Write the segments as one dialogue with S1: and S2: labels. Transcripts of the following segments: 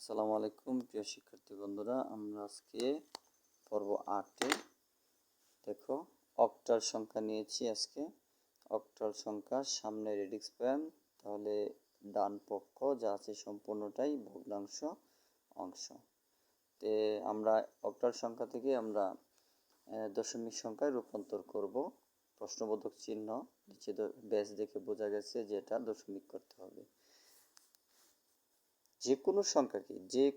S1: আসসালামু আলাইকুম প্রিয় শিক্ষার্থী বন্ধুরা, আমরা আজকে পর্ব 8-এ দেখো অক্টাল সংখ্যা নিয়েছি। আজকে অক্টাল সংখ্যা সামনে রেডিক্স পয়েন্ট, তাহলে ডান পক্ষ যা আছে সম্পূর্ণটাই ভগ্নাংশ অংশ। তে আমরা অক্টাল সংখ্যা থেকে আমরা দশমিক সংখ্যায় রূপান্তর করব। প্রশ্নবোধক চিহ্ন নিচে বেস দেখে বোঝা গেছে যে এটা দশমিক করতে হবে। যে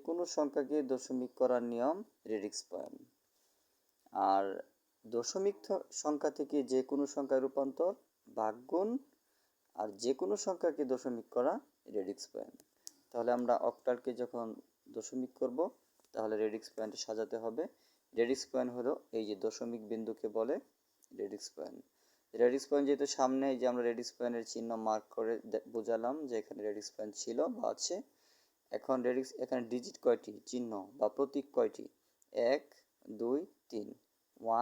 S1: কোনো সংখ্যাকে দশমিক করার নিয়ম রেডিক্স পয়েন্ট। আর দশমিক সংখ্যা থেকে যে কোনো সংখ্যায় রূপান্তর ভাগগুণ, আর যে কোনো সংখ্যাকে দশমিক করা রেডিক্স পয়েন্ট। তাহলে আমরা অক্টালকে যখন দশমিক করব তাহলে রেডিক্স পয়েন্টে সাজাতে হবে। রেডিক্স পয়েন্ট হলো এই যে দশমিক বিন্দুকে বলে রেডিক্স পয়েন্ট। রেডিক্স পয়েন্ট যেহেতু সামনে, এই যে আমরা রেডিক্স পয়েন্টের চিহ্ন মার্ক করে বোঝালাম যে এখানে রেডিক্স পয়েন্ট ছিল বা আছে। এখন রেডিক্স এখানে ডিজিট কয়টি, চিহ্ন বা প্রতীক কয়টি? 1 2 3,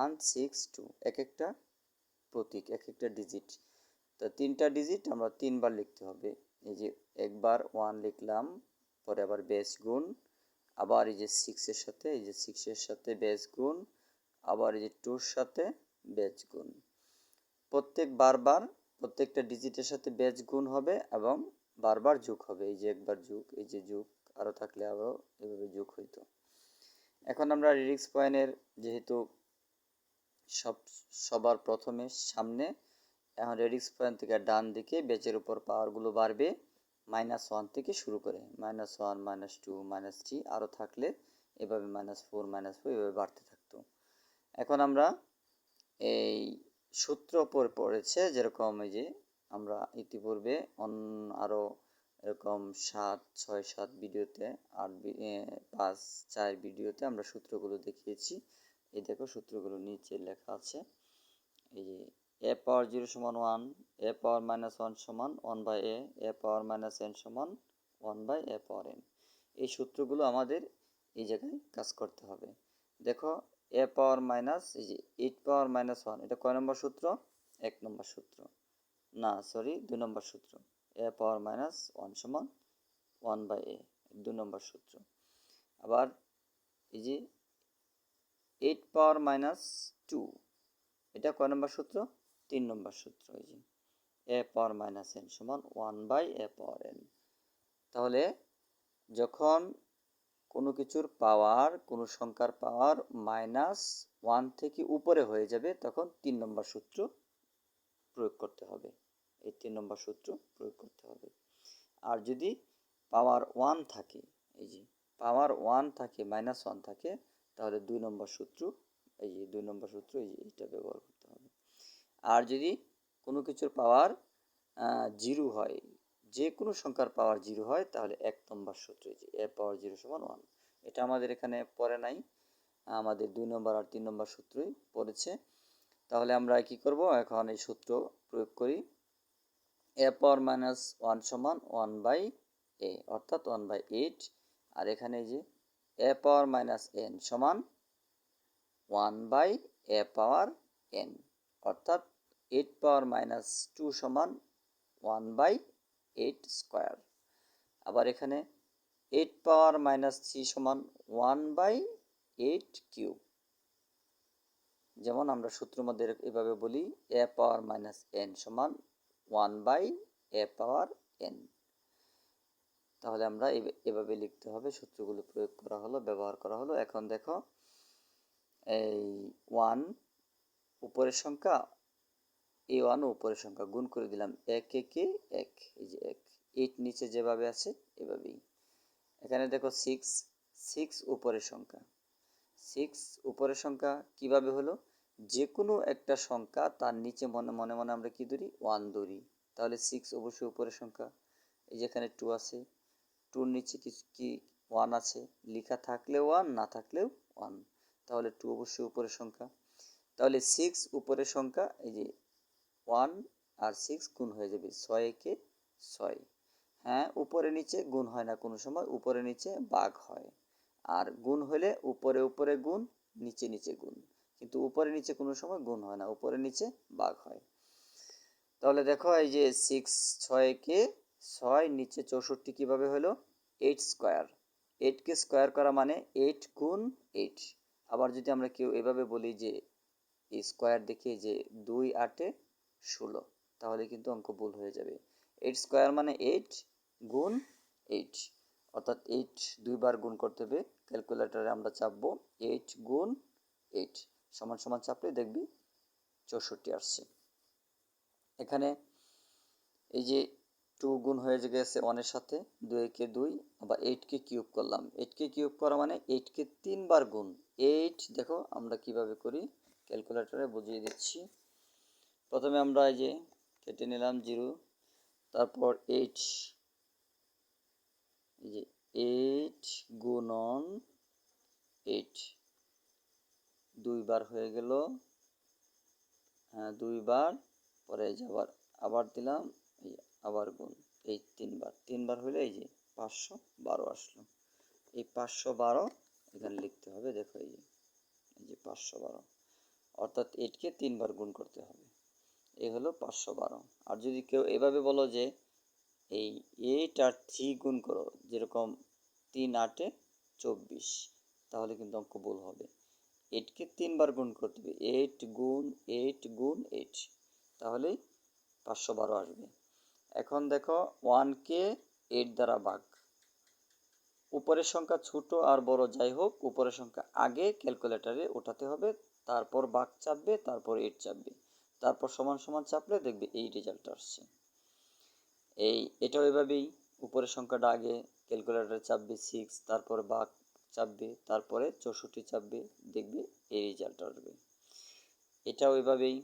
S1: 1 6 2, এক একটা প্রতীক, এক একটা ডিজিট। তো তিনটা ডিজিট আমরা তিনবার লিখতে হবে। এই যে একবার 1 লিখলাম, পরে আবার বেস গুণ, আবার এই যে 6-এর সাথে, এই যে 6-এর সাথে বেস গুণ, আবার এই যে 2-র সাথে বেস গুণ। প্রত্যেকটা ডিজিটের সাথে বেস গুণ হবে এবং বারবার যোগ হবে। এই যে একবার যোগ, এই যে যোগ, আরও থাকলে আরও এভাবে যোগ হইতো। এখন আমরা রেডিক্স পয়েন্টের যেহেতু সবার প্রথমে সামনে, এখন রেডিক্স পয়েন্ট থেকে ডান দিকে বেচের উপর পাওয়ারগুলো বাড়বে -1 থেকে শুরু করে -1 -2 -3, আরও থাকলে এভাবে -4 -4 এভাবে বাড়তে থাকতো। এখন আমরা এই সূত্র পড়েছে, যেরকম এই যে আমরা ইতিপূর্বে আরও এরকম 7, 6, 7 ভিডিওতে, 8, 5, 4 ভিডিওতে আমরা সূত্রগুলো দেখিয়েছি। এই দেখো সূত্রগুলো নিচে লেখা আছে। এই যে a পাওয়ার 0 সমান 1, a পাওয়ার -1 সমান 1/a, a পাওয়ার -n সমান 1/a পাওয়ার n। এই সূত্রগুলো আমাদের এই জায়গায় কাজ করতে হবে। দেখো a পাওয়ার এই যে 8 পাওয়ার -1, এটা কয় নম্বর সূত্র? 1 নম্বর সূত্র, না সরি 2 নম্বর সূত্র। a পাওয়ার -1 সমান 1/a, 2 নম্বর সূত্র। আবার এই যে 8 পাওয়ার -2, এটা কয় নম্বর সূত্র? 3 নম্বর সূত্র। এই যে a পাওয়ার -n সমান 1/a পাওয়ার n। তাহলে যখন কোনো কিছুর পাওয়ার, কোনো সংখ্যার পাওয়ার -1 থেকে উপরে হয়ে যাবে, তখন 3 নম্বর সূত্র প্রয়োগ করতে হবে। এই 3 নম্বর সূত্র প্রয়োগ করতে হবে। আর যদি পাওয়ার 1 থাকে, এই যে পাওয়ার 1 থাকে, -1 থাকে, তাহলে 2 নম্বর সূত্র, এই যে 2 নম্বর সূত্র, এই যে এটা ব্যবহার করতে হবে। আর যদি কোনো কিছুর পাওয়ার 0 হয়, যে কোনো সংখ্যার পাওয়ার 0 হয়, তাহলে 1 নম্বর সূত্র, যে a পাওয়ার 0 সমান 1। এটা আমাদের এখানে পড়ে নাই, আমাদের 2 নম্বর আর 3 নম্বর সূত্রই পড়েছে। তাহলে আমরা কি করব, এখন এই সূত্র প্রয়োগ করি। a পাওয়ার -1 সমান 1/a, অর্থাৎ 1/8। আর এখানে যে a পাওয়ার -n সমান 1/a পাওয়ার n, অর্থাৎ 8 পাওয়ার -2 সমান 1/8 স্কোয়ার। আবার এখানে 8 পাওয়ার -3 সমান 1/8 কিউব। যেমন আমরা সূত্রের মধ্যে এভাবে বলি, a পাওয়ার -n সমান 1/a পাওয়ার n। তাহলে আমরা এভাবে লিখতে হবে। সূত্রগুলো প্রয়োগ করা হলো, ব্যবহার করা হলো। এখন দেখো এই 1 উপরের সংখ্যা, এই 1 উপরের সংখ্যা গুণ করে দিলাম, 1 1 1, এই যে 1। 8 নিচে যেভাবে আছে এভাবেই। এখানে দেখো 6 উপরের সংখ্যা। 6 উপরের সংখ্যা কিভাবে হলো? যে কোনো একটা সংখ্যা তার নিচে মনে মনে আমরা কি ধরি? 1 ধরি। তাহলে 6 অবশ্যই উপরের সংখ্যা। এই যে এখানে 2 আছে, 2-র নিচে কি 1 আছে, লেখা থাকলেও 1, না থাকলেও 1, তাহলে 2 অবশ্যই উপরের সংখ্যা। তাহলে 6 উপরের সংখ্যা, এই যে 1 আর 6 গুণ হয়ে যাবে, 6 একে 6। হ্যাঁ, উপরে নিচে গুণ হয় না কোনো সময়, উপরে নিচে ভাগ হয়। আর গুণ হলে উপরে উপরে গুণ, নিচে নিচে গুণ, কিন্তু উপরে নিচে কোনো সময় গুণ হয় না, উপরে নিচে ভাগ হয়। তাহলে দেখো এই যে 6 6 কে 6, নিচে 64 কিভাবে হলো? 8 স্কোয়ার। 8কে স্কোয়ার করা মানে 8 গুণ 8। আবার যদি আমরা কেউ এভাবে বলি যে এই স্কোয়ার দেখে যে 2 8 16, তাহলে কিন্তু অঙ্ক ভুল হয়ে যাবে। 8 স্কোয়ার মানে 8 গুণ 8, অর্থাৎ 8 দুইবার গুণ করতে হবে। ক্যালকুলেটরে আমরা চাপবো 8 গুণ 8 সমান সমান চাপলে দেখবি 64 আসছে। এখানে এই যে 2 গুণ হয়ে গেছে 1 এর সাথে, 2 একে 2, আবার 8কে কিউব করলাম। 8কে কিউব করা মানে 8কে 3 বার গুণ। 8 দেখো আমরা কিভাবে করি ক্যালকুলেটরে বুঝিয়ে দিচ্ছি। প্রথমে আমরা এই যে কেটে নিলাম 0, তারপর 8, এই যে 8 গুণন 8 দুইবার হয়ে গেল, হ্যাঁ 2 বার, পরে এই যে আবার দিলাম, এই আবার গুণ, এই 3 বার হলে এই যে 512 আসলো। এই 512 এখানে লিখতে হবে। দেখো এই যে 512, অর্থাৎ 8কে 3 বার গুণ করতে হবে। এই হলো 512। আর যদি কেউ এভাবে বলো যে এই 8 আর 3 গুণ করো, যেরকম 3 8 24, তাহলে কিন্তু অঙ্ক ভুল হবে। 8কে 3 বার গুণ করতে হবে, 8 গুণ 8 গুণ 8, তাহলেই 512 আসবে। এখন দেখো 1কে 8 দ্বারা ভাগ। উপরের সংখ্যা ছোট আর বড় যাই হোক, উপরের সংখ্যা আগে ক্যালকুলেটরে ওঠাতে হবে, তারপর ভাগ চাপবে, তারপর 8 চাপবে, তারপর সমান সমান চাপলে দেখবে এই রেজাল্ট আসছে। এটাও এভাবেই উপরের সংখ্যাটা আগে ক্যালকুলেটরে চাপবে 6, তারপর ভাগ চাপবে, তারপরে 64 চাপবে, দেখবে এই রেজাল্ট আসবে। এটাও এভাবেই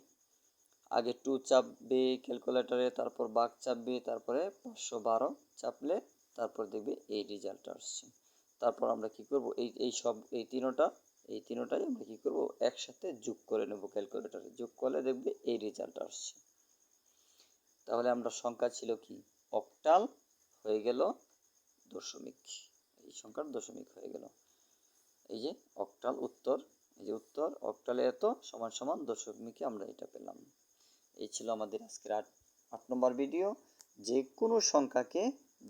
S1: আগে 2 চাপবে ক্যালকুলেটরে, তারপর ভাগ চাপবে, তারপরে 512 চাপলে তারপর দেখবে এই রেজাল্ট আসছে। তারপর আমরা কি করব, এই তিনোটাই আমরা কি করব, একসাথে যোগ করে নেব ক্যালকুলেটরে। যোগ করলে দেখবে এই রেজাল্ট আসছে। তাহলে আমরা সংখ্যা ছিল কি অক্টাল, হয়ে গেল দশমিক। এই সংখ্যার দশমিক হয়ে গেল। এই যে অক্টাল উত্তর, এই যে উত্তর অক্টালে এত সমান সমান দশমিকে আমরা এটা পেলাম। এই ছিল আমাদের আজকের 8 নম্বর ভিডিও, যে কোনো সংখ্যাকে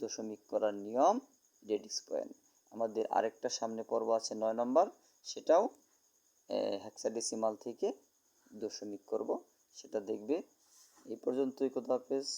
S1: দশমিক করার নিয়ম রেডিক্স পয়েন্ট। আমাদের আরেকটা সামনে পর্ব আছে 9 নম্বর, সেটাও হেক্সাডেসিমাল থেকে দশমিক করব, সেটা দেখবে। এই পর্যন্তই, খোদা হাফেজ।